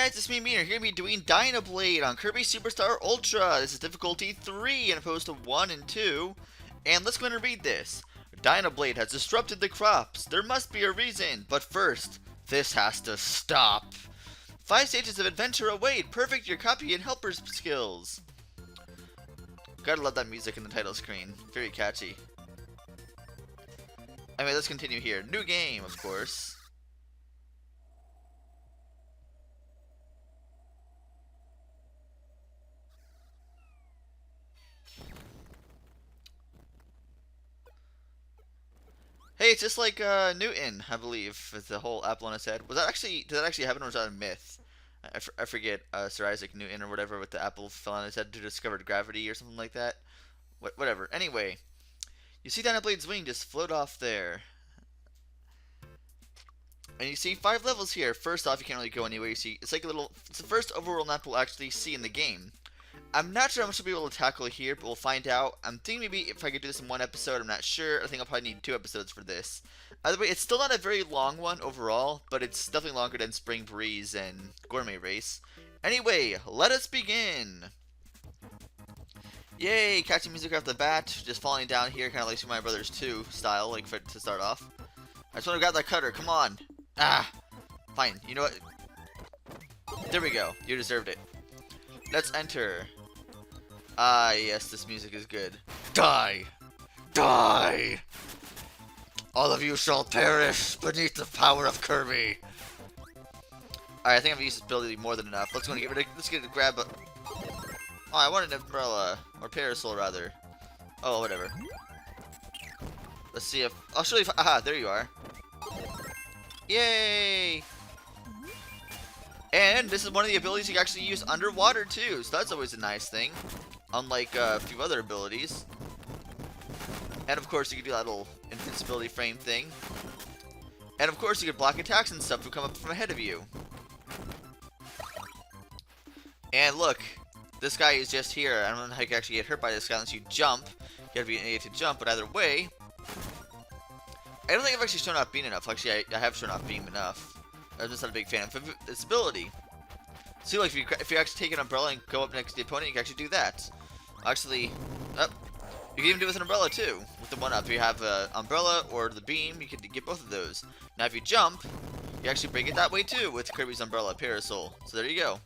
guys, it's me, Meaner. Here to be doing Dyna Blade on Kirby Superstar Ultra. This is difficulty 3 and opposed to 1 and 2. And let's go ahead and read this. Dyna Blade has disrupted the crops. There must be a reason. But first, this has to stop. 5 stages of adventure await. Perfect your copy and helper skills. Gotta love that music in the title screen. Very catchy. Anyway, let's continue here. New game, of course. Hey, it's just like Newton, I believe, with the whole apple on his head. Was that actually, did that actually happen, or was that a myth? I forget, Sir Isaac Newton or whatever, with the apple fell on his head to discover gravity or something like that. Whatever. Anyway, you see Dyna Blade's wing just float off there. And you see 5 levels here. First off, you can't really go anywhere. You see, it's like a little, it's the first overworld map we'll actually see in the game. I'm not sure how much we'll be able to tackle here, but we'll find out. I'm thinking maybe if I could do this in 1 episode, I'm not sure. I think I'll probably need 2 episodes for this. Either way, it's still not a very long one overall, but it's definitely longer than Spring Breeze and Gourmet Race. Anyway, let us begin! Yay, catching music off the bat, just falling down here, kind of like Super Mario Brothers 2 style, like to start off. I just want to grab that cutter, come on! Ah! Fine, you know what? There we go, you deserved it. Let's enter. Ah, yes, this music is good. Die! Die! All of you shall perish beneath the power of Kirby. Alright, I think I've used this ability more than enough. Let's go and get rid of, let's get a grab a... Oh, I wanted an umbrella. Or parasol, rather. Oh, whatever. Let's see if... I'll show you if... Aha, there you are. Yay! And this is one of the abilities you can actually use underwater too, so that's always a nice thing. Unlike a few other abilities. And of course you can do that little invincibility frame thing. And of course you can block attacks and stuff to come up from ahead of you. And look, this guy is just here. I don't know how you can actually get hurt by this guy unless you jump. You have to be an idiot to jump, but either way... I don't think I've actually shown off Beam enough. Actually, I have shown off Beam enough. I'm just not a big fan of this ability. See, like, if you actually take an umbrella and go up next to the opponent, you can actually do that. Actually, you can even do it with an umbrella too. With the 1-up, if you have an umbrella or the beam, you can get both of those. Now, if you jump, you actually break it that way too with Kirby's umbrella parasol. So there you go.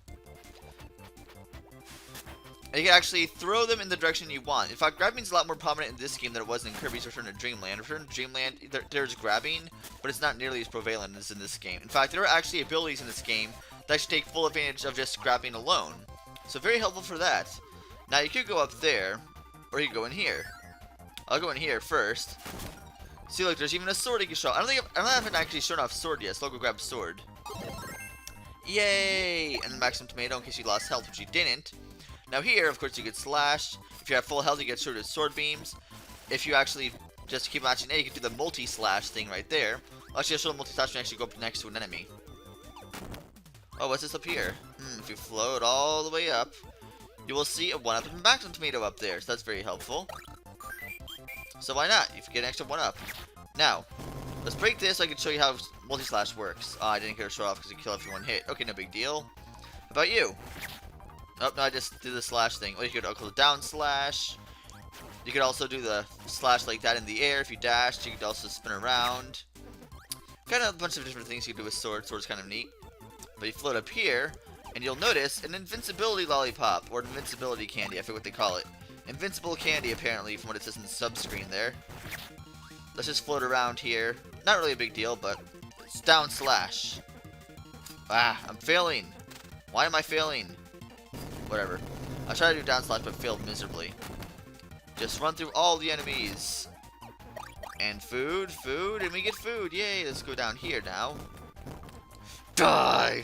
And you can actually throw them in the direction you want. In fact, grabbing is a lot more prominent in this game than it was in Kirby's Return to Dreamland. Return to Dreamland, there's grabbing, but it's not nearly as prevalent as in this game. In fact, there are actually abilities in this game that actually take full advantage of just grabbing alone. So very helpful for that. Now, you could go up there, or you could go in here. I'll go in here first. See, look, there's even a sword you can show. I don't have actually shown off sword yet, so I'll go grab sword. Yay! And maximum tomato in case you lost health, which you didn't. Now here, of course, you could slash. If you have full health, you get shorted sword beams. If you actually just keep matching A, you can do the multi-slash thing right there. Actually, I'll show the multi-slash when you actually go up next to an enemy. Oh, what's this up here? If you float all the way up, you will see a 1-up and maximum tomato up there. So that's very helpful. So why not? You can get an extra 1-up. Now, let's break this so I can show you how multi-slash works. Oh, I didn't get a show off because you kill every one hit. Okay, no big deal. How about you? Oh, no, I just did the slash thing. Or you could also down slash. You could also do the slash like that in the air. If you dashed, you could also spin around. Kind of a bunch of different things you can do with sword. Sword's kind of neat. But you float up here, and you'll notice an invincibility lollipop. Or invincibility candy, I forget what they call it. Invincible candy, apparently, from what it says in the sub-screen there. Let's just float around here. Not really a big deal, but it's down slash. Ah, I'm failing. Why am I failing? Whatever. I tried to do down slash, but failed miserably. Just run through all the enemies. And food, and we get food. Yay, let's go down here now. Die!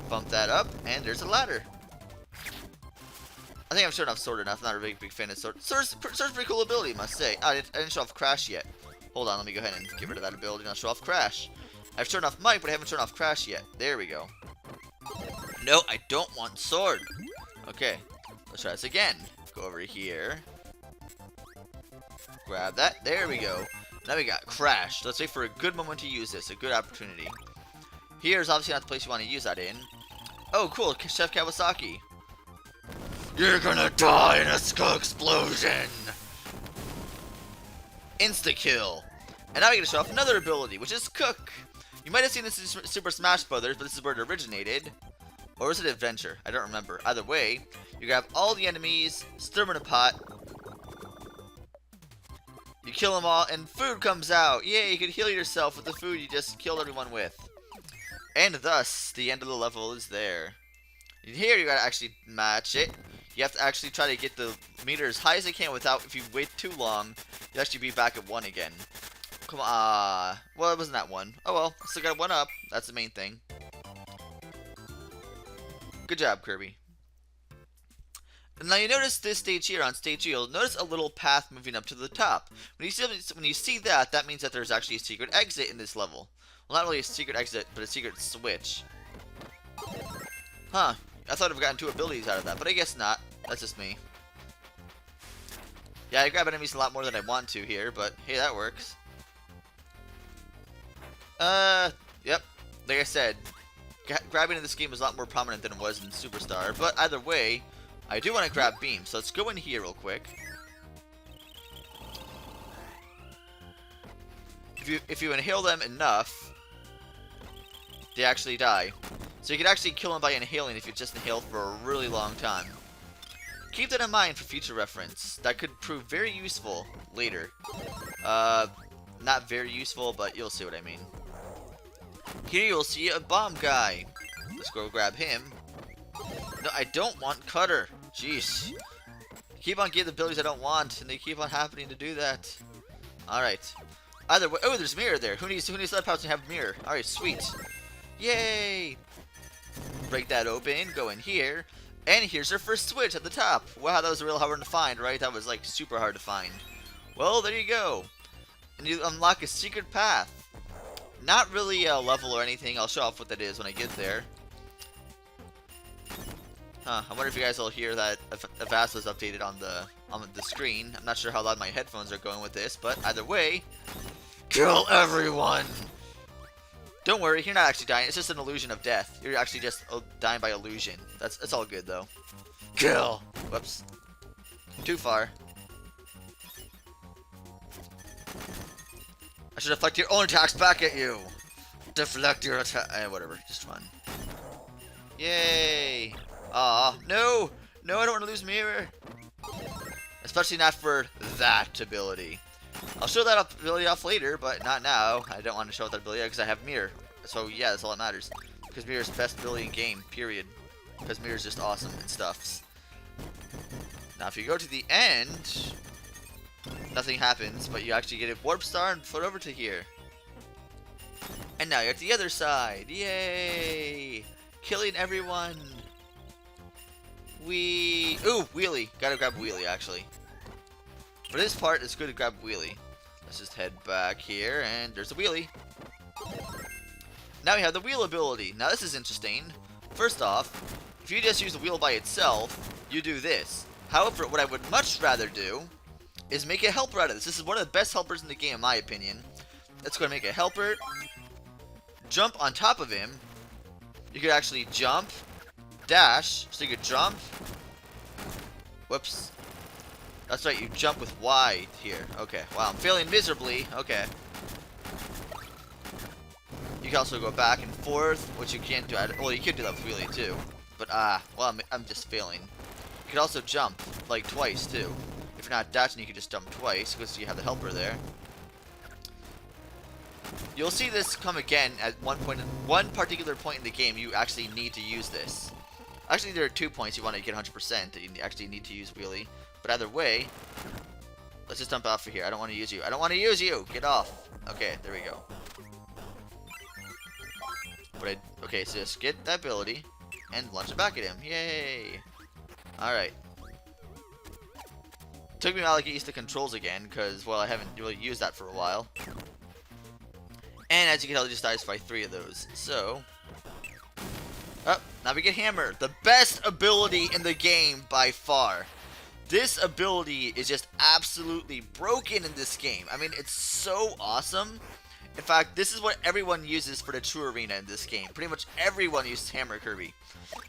Bump that up, and there's a ladder. I think I'm showing off sword enough. I'm not a big fan of sword. Sword's a pretty cool ability, I must say. I didn't show off Crash yet. Hold on, let me go ahead and get rid of that ability and I'll show off Crash. I've shown off Mike, but I haven't shown off Crash yet. There we go. No, I don't want sword. Okay, let's try this again. Go over here. Grab that. There we go. Now we got Crash. Let's wait for a good moment to use this. A good opportunity. Here's obviously not the place you want to use that in. Oh, cool, Chef Kawasaki. You're gonna die in a skull explosion! Insta-kill. And now we get to show off another ability, which is Cook. You might have seen this in Super Smash Brothers, but this is where it originated. Or was it Adventure? I don't remember. Either way, you grab all the enemies, stir them in a pot. You kill them all, and food comes out. Yay, you can heal yourself with the food you just killed everyone with. And thus, the end of the level is there. Here, you gotta actually match it. You have to actually try to get the meter as high as you can without, if you wait too long, you'll actually be back at 1 again. Come on. Well, it wasn't that 1. Oh well, I still got 1 up. That's the main thing. Good job, Kirby. And now you notice this stage here, on stage 2, you'll notice a little path moving up to the top. When you see that, that means that there's actually a secret exit in this level. Well, not really a secret exit, but a secret switch. Huh. I thought I've gotten 2 abilities out of that, but I guess not. That's just me. Yeah, I grab enemies a lot more than I want to here, but hey, that works. Yep. Like I said, grabbing in this game is a lot more prominent than it was in Superstar, but either way, I do want to grab beams, so let's go in here real quick. If you inhale them enough, they actually die. So you can actually kill them by inhaling if you just inhale for a really long time. Keep that in mind for future reference. That could prove very useful later. Not very useful, but you'll see what I mean. Here you'll see a bomb guy. Let's go grab him. No, I don't want Cutter. Jeez. Keep on getting the abilities I don't want, and they keep on happening to do that. Alright. Either way. Oh, there's mirror there. Who needs that pouch to have mirror? Alright, sweet. Yay! Break that open, go in here, and here's our first switch at the top. Wow, that was real hard to find, right? That was like super hard to find. Well, there you go. And you unlock a secret path. Not really a level or anything. I'll show off what that is when I get there. Huh, I wonder if you guys will hear that Avast was updated on the screen. I'm not sure how loud my headphones are going with this, but either way, kill everyone! Don't worry, you're not actually dying. It's just an illusion of death. You're actually just dying by illusion. That's all good, though. Kill! Whoops. Too far. I should deflect your own attacks back at you! Deflect your attack. Whatever. Just fun. Yay! Aw. No! No, I don't want to lose mirror! Especially not for that ability. I'll show that ability off later, but not now. I don't want to show that ability because I have mirror. So yeah, that's all that matters. Because mirror is the best ability in game, period. Because mirror is just awesome and stuffs. Now if you go to the end, nothing happens, but you actually get a warp star and float over to here. And now you're at the other side. Yay! Killing everyone. Ooh, wheelie. Gotta grab wheelie actually. For this part, it's good to grab wheelie. Let's just head back here, and there's a wheelie. Now we have the wheel ability. Now this is interesting. First off, if you just use the wheel by itself, you do this. However, what I would much rather do is make a helper out of this. This is one of the best helpers in the game, in my opinion. Let's go and make a helper. Jump on top of him. You could actually jump, dash, so you could jump. Whoops. That's right, you jump with Y here. Okay, wow, I'm failing miserably. Okay. You can also go back and forth, which you can't do. Well, you could do that with wheelie too. But, well, I'm just failing. You could also jump, like, twice too. If you're not dashing, you can just jump twice, because you have the helper there. You'll see this come again at one particular point in the game. You actually need to use this. Actually, there are 2 points you want to get 100% that you actually need to use wheelie. But either way, let's just dump off of here. I don't want to use you. I don't want to use you! Get off! Okay, there we go. Okay, so just get that ability and launch it back at him. Yay! Alright. Took me a while to get used to controls again, because, well, I haven't really used that for a while. And as you can tell, it just dies by 3 of those. So, oh, now we get Hammer. The best ability in the game by far. This ability is just absolutely broken in this game. I mean, it's so awesome. In fact, this is what everyone uses for the true arena in this game. Pretty much everyone uses Hammer Kirby.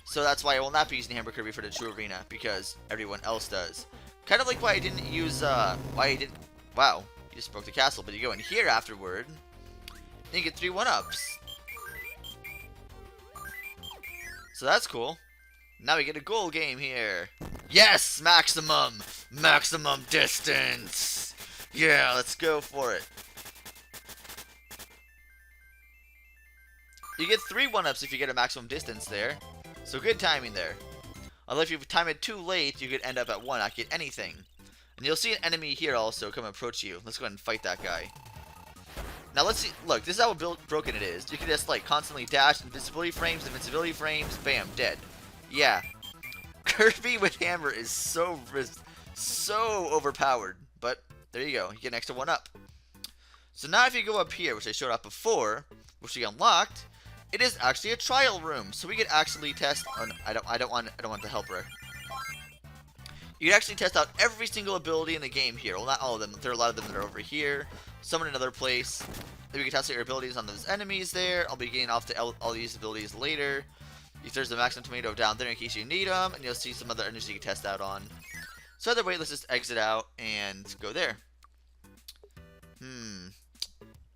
So that's why I will not be using Hammer Kirby for the true arena, because everyone else does. Kind of like why I didn't use, wow, you just broke the castle, but you go in here afterward, and you get 3 1-ups. So that's cool. Now we get a goal game here. Yes, maximum distance. Yeah, let's go for it. You get 3 1-ups if you get a maximum distance there. So good timing there. Although if you time it too late, you could end up at 1, not get anything. And you'll see an enemy here also come approach you. Let's go ahead and fight that guy. Now let's see. Look, this is how broken it is. You can just like constantly dash, invincibility frames, bam, dead. Yeah. Kirby with hammer is so overpowered. But there you go. You get an extra 1-up. So now if you go up here, which I showed off before, which we unlocked, it is actually a trial room. So we could actually test. Oh, no, I don't want the helper. You can actually test out every single ability in the game here. Well, not all of them. There are a lot of them that are over here. Some in another place. Then we can test out your abilities on those enemies there. I'll be getting off to all these abilities later. There's the maximum tomato down there in case you need them. And you'll see some other enemies you can test out on. So either way, let's just exit out and go there.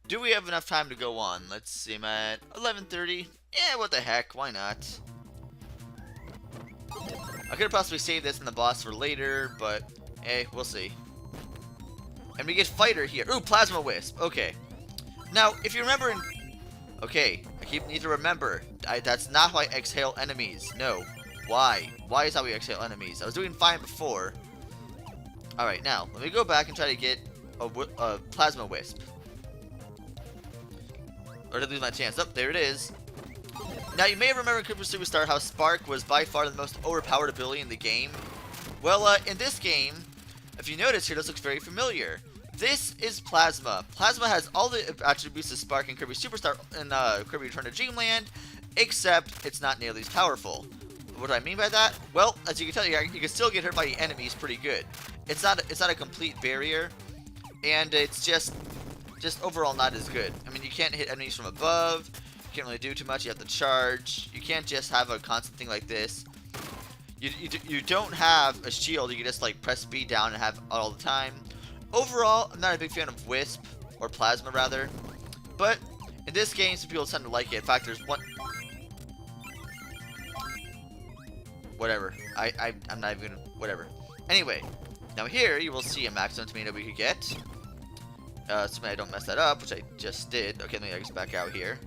Do we have enough time to go on? Let's see, I'm at 11:30. Yeah, what the heck, why not? I could have possibly saved this in the boss for later, but hey, we'll see. And we get fighter here. Ooh, plasma wisp. Okay. Now, if you remember in... Okay, I need to remember. That's not how I exhale enemies. No. Why? Why is how we exhale enemies? I was doing fine before. Alright, now, let me go back and try to get a plasma wisp. Or did I lose my chance? Oh, there it is. Now, you may remember in Super Superstar how Spark was by far the most overpowered ability in the game. Well, in this game, if you notice here, this looks very familiar. This is Plasma. Plasma has all the attributes of Spark in Kirby Superstar and Kirby Return to Dreamland, except it's not nearly as powerful. What do I mean by that? Well, as you can tell, you can still get hurt by the enemies pretty good. It's not a complete barrier, and it's just overall not as good. I mean, you can't hit enemies from above. You can't really do too much. You have to charge. You can't just have a constant thing like this. You don't have a shield. You can just like press B down and have it all the time. Overall, I'm not a big fan of Wisp, or Plasma rather. But in this game, some people tend to like it. In fact, there's one... Whatever. I'm not even gonna... Whatever. Anyway, now here you will see a maximum tomato we could get. Assuming I don't mess that up, which I just did. Okay, let me just back out here.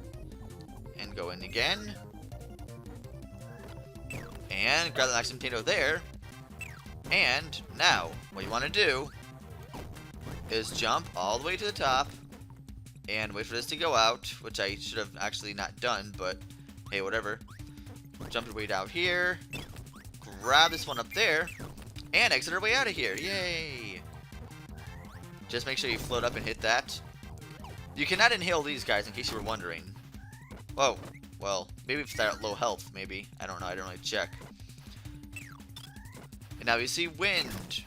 And go in again. And grab the maximum potato there. And now, what you want to do is jump all the way to the top and wait for this to go out, which I should have actually not done, but hey, whatever. Jump your way down here, grab this one up there, and exit our way out of here. Yay! Just make sure you float up and hit that. You cannot inhale these guys, in case you were wondering. Whoa. Well, maybe if they're at low health, maybe. I don't know. I didn't really check. And now you see wind.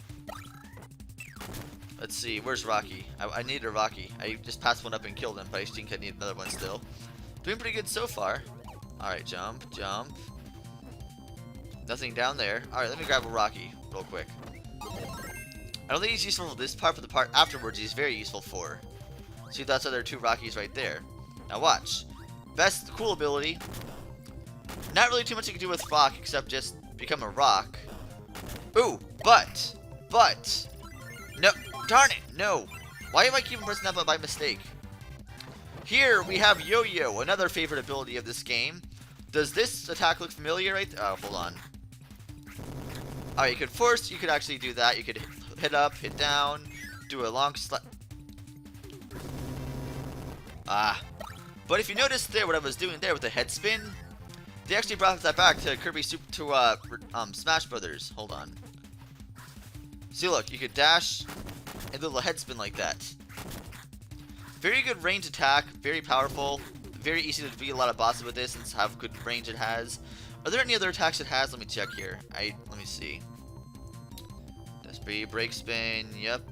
Let's see. Where's Rocky? I need a Rocky. I just passed one up and killed him, but I think I need another one still. Doing pretty good so far. Alright, jump, jump. Nothing down there. Alright, let me grab a Rocky real quick. I don't think he's useful for this part, but the part afterwards he's very useful for. See, that's other 2 Rockies right there. Now watch. Best cool ability. Not really too much you can do with rock, except just become a rock. Ooh, but. No, darn it, no. Why am I keeping pressing that button by mistake? Here we have Yo-Yo, another favorite ability of this game. Does this attack look familiar right there? Oh, hold on. Alright, you could actually do that. You could hit up, hit down, do a long slap. But if you notice there what I was doing there with the head spin, they actually brought that back to Kirby Smash Brothers. Hold on. See, look, you could dash and do a little head spin like that. Very good range attack, very powerful, very easy to beat a lot of bosses with this and how good range it has. Are there any other attacks it has? Let me check here. Let me see. Speed, break spin, yep.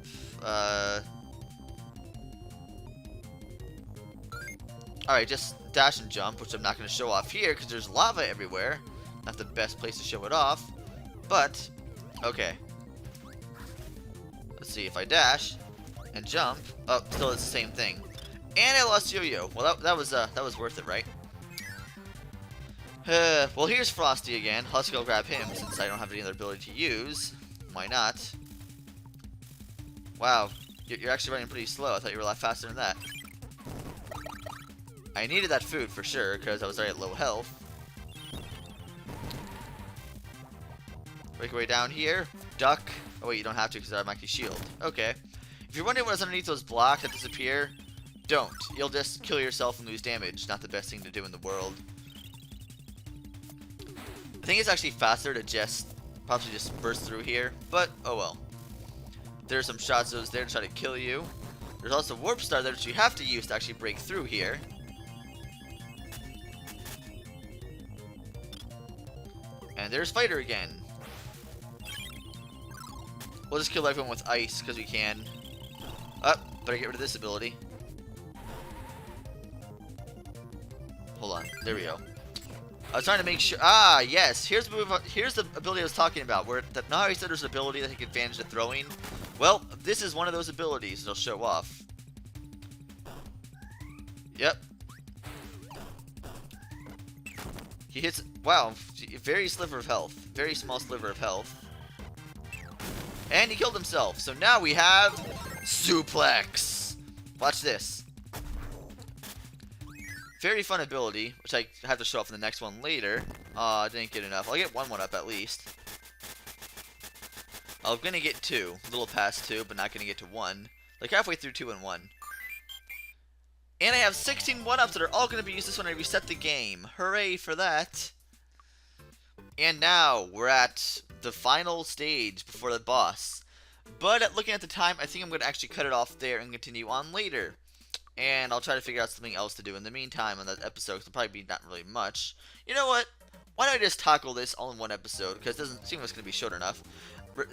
Alright, just dash and jump, which I'm not going to show off here because there's lava everywhere. Not the best place to show it off. But, okay. Let's see, if I dash and jump, oh, still it's the same thing. And I lost Yo-Yo. Well, that was worth it, right? Well, here's Frosty again. Let's go grab him since I don't have any other ability to use. Why not? Wow, you're actually running pretty slow. I thought you were a lot faster than that. I needed that food for sure because I was already at low health. Make your way down here. Duck. Oh wait, you don't have to because I'm actually shield. Okay. If you're wondering what's underneath those blocks that disappear, don't. You'll just kill yourself and lose damage. Not the best thing to do in the world. I think it's actually faster to just probably just burst through here, but oh well. There's some shots those there to try to kill you. There's also Warp Star there that you have to use to actually break through here. And there's Fighter again. We'll just kill everyone with ice because we can. Oh, better get rid of this ability. Hold on, there we go. I was trying to make sure. Ah, yes. Here's the move. Here's the ability I was talking about. Where now I said there's an ability that take advantage of throwing. Well, this is one of those abilities that'll show off. Yep. He hits. Wow, very sliver of health. Very small sliver of health. And he killed himself. So now we have Suplex. Watch this. Very fun ability, which I have to show off in the next one later. I didn't get enough. I'll get one up at least. I'm gonna get 2. A little past 2, but not gonna get to 1. Like halfway through 2 and 1. And I have 16 1-ups that are all gonna be used this when I reset the game. Hooray for that. And now we're at the final stage before the boss. But looking at the time, I think I'm gonna actually cut it off there and continue on later. And I'll try to figure out something else to do in the meantime on that episode, because it'll probably be not really much. You know what? Why don't I just tackle this all in one episode, because it doesn't seem like it's going to be short enough.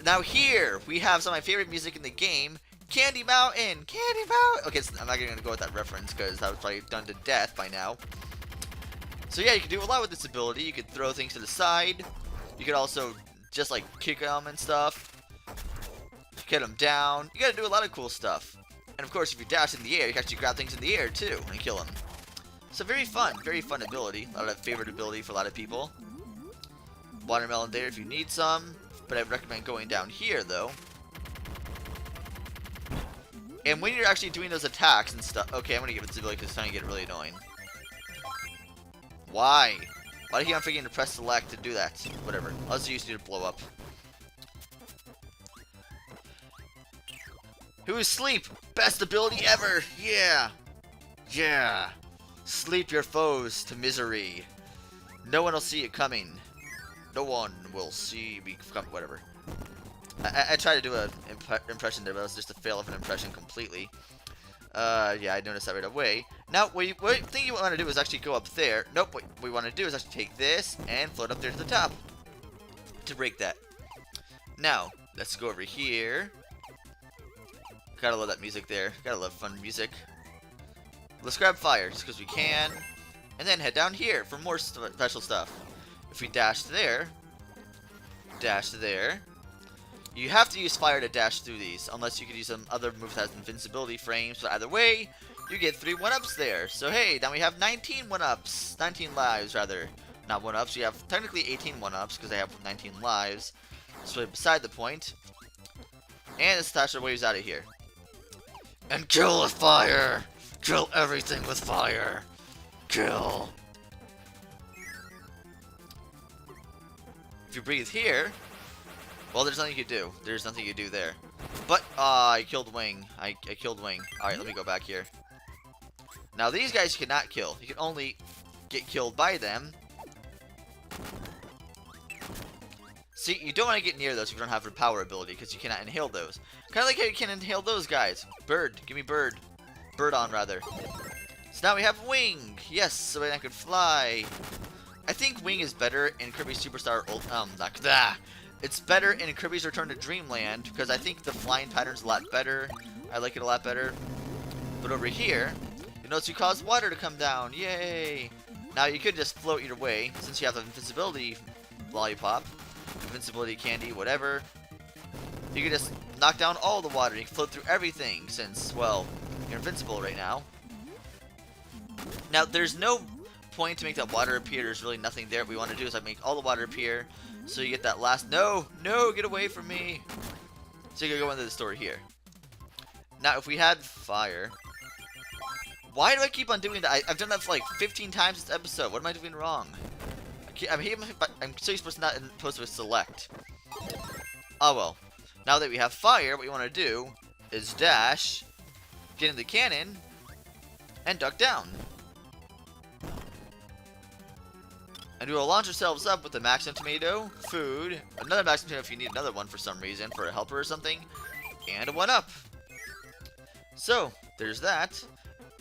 Now here, we have some of my favorite music in the game, Candy Mountain! Candy Mountain! Okay, so I'm not going to go with that reference, because that was probably done to death by now. So yeah, you can do a lot with this ability. You could throw things to the side. You could also just like kick them and stuff. Get them down. You got to do a lot of cool stuff. And of course, if you dash in the air, you can actually grab things in the air too and kill them. So very fun ability. A lot of favorite ability for a lot of people. Watermelon there if you need some, but I recommend going down here though. And when you're actually doing those attacks and stuff, okay, I'm gonna give it this ability because it's starting to get really annoying. Why? Why do you keep on forgetting to press select to do that? Whatever. I'll just use you to blow up. Who is Sleep? Best ability ever! Yeah! Yeah! Sleep your foes to misery. No one will see it coming. No one will see me come. Whatever. I tried to do an impression there, but it was just a fail of an impression completely. Yeah, I noticed that right away. Now, what thing you want to do is actually go up there. Nope, what we want to do is actually take this and float up there to the top. To break that. Now, let's go over here. Gotta love that music there. Gotta love fun music. Let's grab fire, just because we can. And then head down here for more special stuff. If we dash there. Dash there. You have to use fire to dash through these. Unless you could use some other move that has invincibility frames. But either way, you get 3 1-ups there. So hey, now we have 19 1-ups. 19 lives, rather. Not 1-ups. We have technically 18 1-ups because I have 19 lives. That's really beside the point. And let's dash our waves out of here. And kill with fire! Kill everything with fire! Kill! If you breathe here, well, there's nothing you can do. There's nothing you can do there. But, I killed Wing. I killed Wing. Alright, let me go back here. Now, these guys you cannot kill. You can only get killed by them. See, you don't want to get near those if you don't have a power ability, because you cannot inhale those. Kind of like how you can inhale those guys. Bird. Give me bird. Bird on, rather. So now we have Wing. Yes, so I can fly. I think Wing is better in Kirby Superstar It's better in Kirby's Return to Dreamland, because I think the flying pattern's a lot better. I like it a lot better. But over here, notice you caused water to come down. Yay! Now you could just float your way, since you have the invincibility lollipop, invincibility candy, whatever. You can just knock down all the water. You can float through everything, since, well, you're invincible right now. Now, there's no point to make that water appear. There's really nothing there. What we want to do is make all the water appear, so you get that last... No! No! Get away from me! So you can go into the store here. Now, if we had fire... Why do I keep on doing that? I've done that for like 15 times this episode. What am I doing wrong? I'm so supposed to select. Oh well. Now that we have fire, what we want to do is dash, get in the cannon, and duck down. And we will launch ourselves up with the maximum tomato, food, another maximum tomato if you need another one for some reason, for a helper or something, and a 1-up. So, there's that.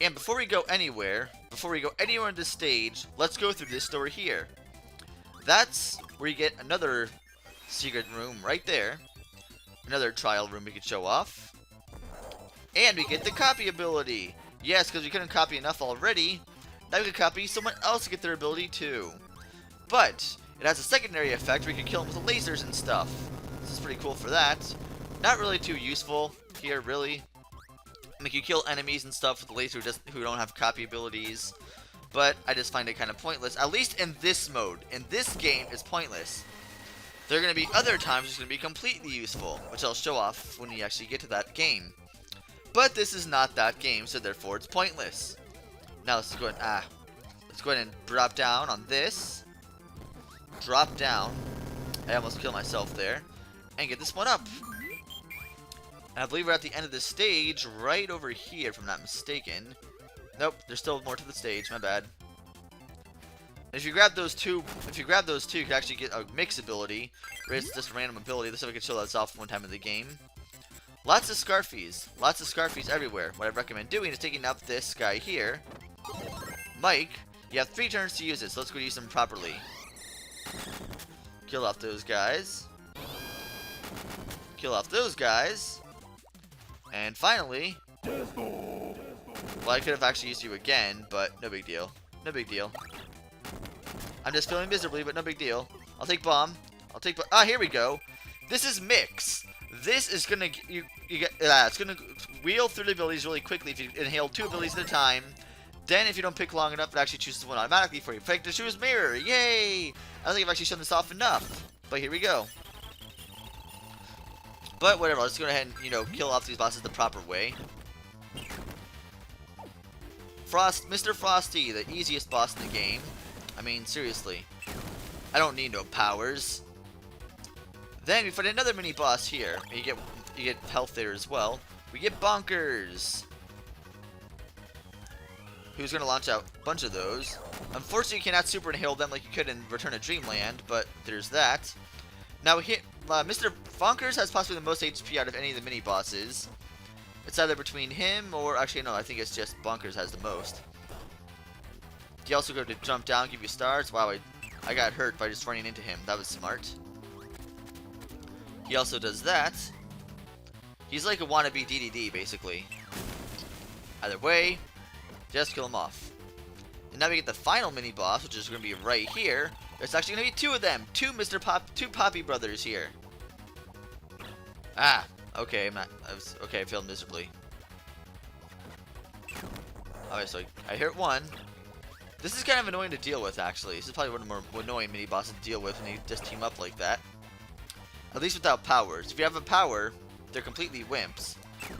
And before we go anywhere in this stage, let's go through this door here. That's where you get another secret room right there. Another trial room we could show off. And we get the copy ability. Yes, because we couldn't copy enough already. Now we can copy someone else to get their ability too. But it has a secondary effect where you can kill them with lasers and stuff. This is pretty cool for that. Not really too useful here, really. You kill enemies and stuff with lasers who don't have copy abilities. But I just find it kind of pointless. At least in this mode. In this game, it's pointless. There are going to be other times it's going to be completely useful, which I'll show off when you actually get to that game. But this is not that game, so therefore it's pointless. Now let's go ahead, let's go ahead and drop down on this. Drop down. I almost killed myself there. And get this one up. And I believe we're at the end of this stage, right over here, if I'm not mistaken. Nope, there's still more to the stage, my bad. If you grab those two, you can actually get a mix ability, where it's just a random ability. Let's see if I can show that off one time in the game. Lots of Scarfies everywhere. What I recommend doing is taking up this guy here. Mike, you have 3 turns to use it, so let's go use them properly. Kill off those guys. Kill off those guys. And finally... Well, I could have actually used you again, but no big deal. No big deal. I'm just feeling miserably, but no big deal. I'll take bomb. Here we go. This is mix. This is gonna it's gonna wheel through the abilities really quickly if you inhale 2 abilities at a time. Then, if you don't pick long enough, it actually chooses one automatically for you. Pick the choose mirror. Yay! I don't think I've actually shown this off enough, but here we go. But whatever. Let's go ahead and kill off these bosses the proper way. Mr. Frosty, the easiest boss in the game. I mean, seriously. I don't need no powers. Then we find another mini boss here. You get health there as well. We get Bonkers, who's gonna launch out a bunch of those. Unfortunately, you cannot super inhale them like you could in Return to Dreamland, but there's that. Now here, Mr. Bonkers has possibly the most HP out of any of the mini bosses. It's either between him or actually no, I think it's just Bonkers has the most. He also go to jump down, give you stars. Wow, I got hurt by just running into him. That was smart. He also does that. He's like a wannabe DDD, basically. Either way, just kill him off. And now we get the final mini boss, which is going to be right here. There's actually going to be 2 of them. 2 Poppy brothers here. Okay, I failed miserably. Alright, so I hit 1. This is kind of annoying to deal with, actually. This is probably one of the more annoying mini bosses to deal with when you just team up like that. At least without powers. If you have a power, they're completely wimps.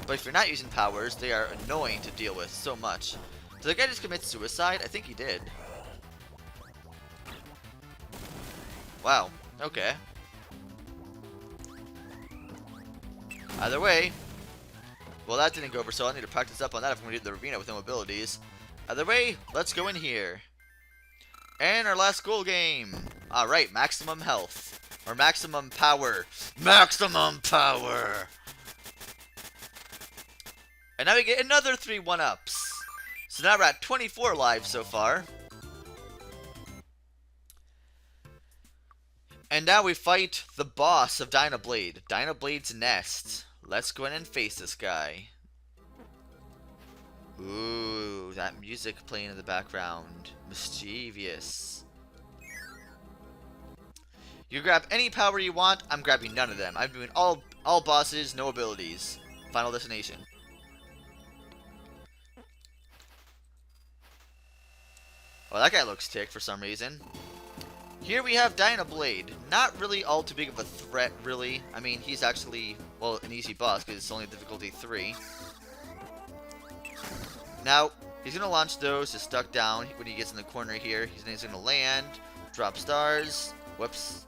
But if you're not using powers, they are annoying to deal with so much. Did the guy just commit suicide? I think he did. Wow. Okay. Either way. Well, that didn't go over, so I'll need to practice up on that if I'm going to do the arena with no abilities. Either way, let's go in here. And our last goal game. Alright, maximum health. Or maximum power. Maximum power! And now we get another 3 1-ups. So now we're at 24 lives so far. And now we fight the boss of Dyna Blade. Dyna Blade's nest. Let's go in and face this guy. Ooh. Ooh, that music playing in the background. Mischievous. You grab any power you want, I'm grabbing none of them. I'm doing all bosses, no abilities. Final destination. Well, that guy looks ticked for some reason. Here we have Dyna Blade. Not really all too big of a threat, really. I mean, he's actually, well, an easy boss because it's only difficulty 3. Now, he's going to launch those to stuck down when he gets in the corner here. He's going to land, drop stars. Whoops.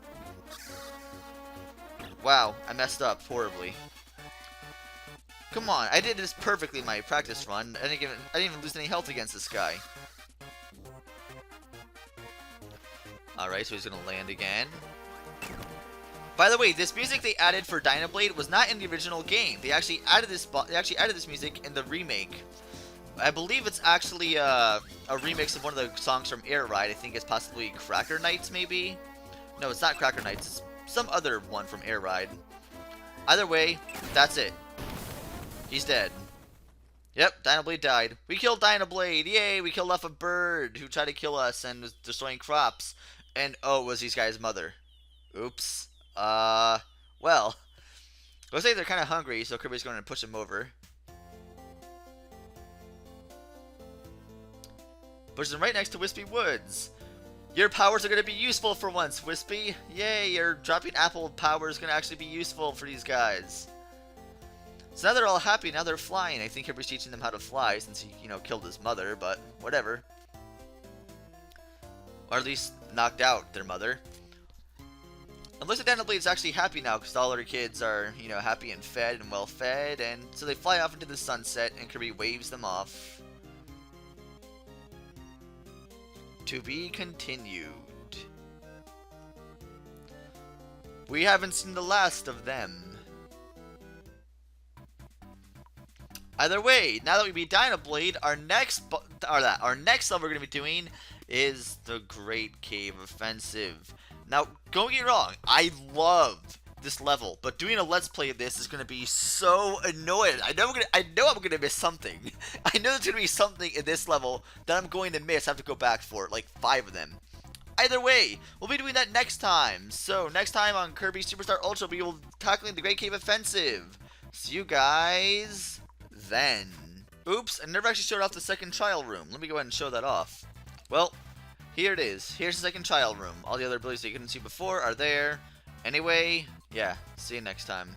Wow, I messed up horribly. Come on, I did this perfectly in my practice run. I didn't even lose any health against this guy. Alright, so he's gonna land again. By the way, this music they added for Dyna Blade was not in the original game. They actually added this music in the remake. I believe it's actually a remix of one of the songs from Air Ride. I think it's possibly Cracker Nights, maybe? No, it's not Cracker Nights. It's some other one from Air Ride. Either way, that's it. He's dead. Yep, Dyna Blade died. We killed Dyna Blade. Yay, we killed off a bird who tried to kill us and was destroying crops. And, oh, it was these guys' mother. Oops. Well. Looks like they're kind of hungry, so Kirby's going to push them over. Pushes them right next to Wispy Woods. Your powers are going to be useful for once, Wispy. Yay, your dropping apple power is going to actually be useful for these guys. So now they're all happy, now they're flying. I think Kirby's teaching them how to fly since he, killed his mother, but whatever. Or at least knocked out their mother. It looks like Dyna Blade's actually happy now because all her kids are, happy and fed and well fed. And so they fly off into the sunset and Kirby waves them off. To be continued. We haven't seen the last of them. Either way, now that we beat Dyna Blade, our next level we're going to be doing is the Great Cave Offensive. Now, don't get me wrong, I love this level, but doing a Let's Play of this is going to be so annoying. I know I'm going to miss something. I know there's going to be something in this level that I'm going to miss. I have to go back for, like, 5 of them. Either way, we'll be doing that next time. So, next time on Kirby Superstar Ultra, we will be tackling the Great Cave Offensive. See you guys then. Oops, I never actually showed off the second trial room. Let me go ahead and show that off. Well, here it is. Here's the second trial room. All the other abilities that you couldn't see before are there. Anyway, yeah, see you next time.